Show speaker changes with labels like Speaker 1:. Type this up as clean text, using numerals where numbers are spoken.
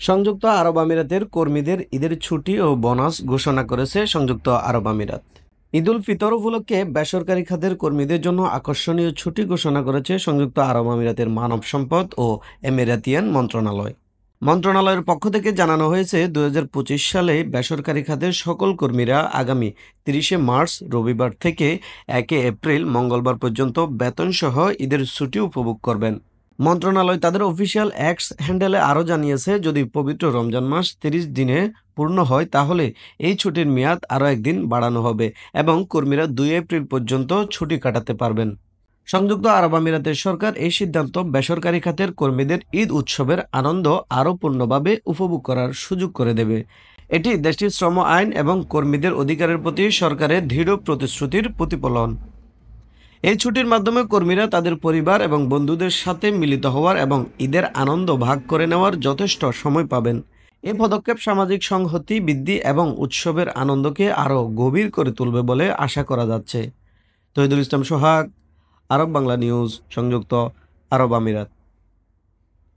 Speaker 1: সংযুক্ত আরব আমিরাতের কর্মীদের ঈদের ছুটি ও বোনাস ঘোষণা করেছে সংযুক্ত আরব আমিরাত। ঈদ উল ফিতর উপলক্ষে বেসরকারি খাতের কর্মীদের জন্য আকর্ষণীয় ছুটি ঘোষণা করেছে সংযুক্ত আরব আমিরাতের মানব সম্পদ ও এমিরাতিয়ান মন্ত্রণালয়। মন্ত্রণালয়ের পক্ষ থেকে জানানো হয়েছে, 2025 সালে বেসরকারি খাতের সকল কর্মীরা আগামী 30শে মার্চ রবিবার থেকে 1 এপ্রিল মঙ্গলবার পর্যন্ত বেতনসহ ঈদের ছুটি উপভোগ করবেন। মন্ত্রণালয় তাদের অফিসিয়াল এক্স হ্যান্ডেলে আরও জানিয়েছে, যদি পবিত্র রমজান মাস 30 দিনে পূর্ণ হয় তাহলে এই ছুটির মেয়াদ আরও একদিন বাড়ানো হবে এবং কর্মীরা 2 এপ্রিল পর্যন্ত ছুটি কাটাতে পারবেন। সংযুক্ত আরব আমিরাতের সরকার এই সিদ্ধান্ত বেসরকারি খাতের কর্মীদের ঈদ উৎসবের আনন্দ আরও পূর্ণভাবে উপভোগ করার সুযোগ করে দেবে। এটি দেশটির শ্রম আইন এবং কর্মীদের অধিকারের প্রতি সরকারের দৃঢ় প্রতিশ্রুতির প্রতিফলন। এই ছুটির মাধ্যমে কর্মীরা তাদের পরিবার এবং বন্ধুদের সাথে মিলিত হওয়ার এবং ঈদের আনন্দ ভাগ করে নেওয়ার যথেষ্ট সময় পাবেন। এই পদক্ষেপ সামাজিক সংহতি বৃদ্ধি এবং উৎসবের আনন্দকে আরও গভীর করে তুলবে বলে আশা করা যাচ্ছে। তহিদুল ইসলাম সোহাগ, আরব বাংলা নিউজ, সংযুক্ত আরব আমিরাত।